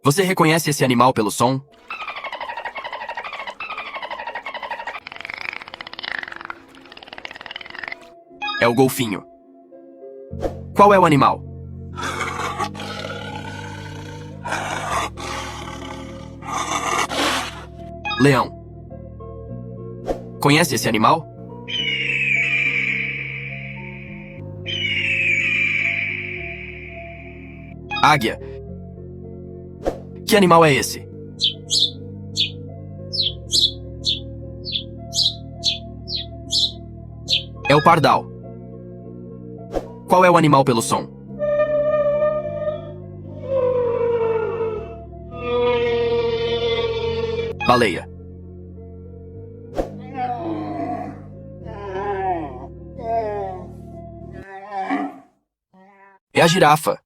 Você reconhece esse animal pelo som? É o golfinho. Qual é o animal? Leão. Conhece esse animal? Águia. Que animal é esse? É o pardal. Qual é o animal pelo som? Baleia. É a girafa.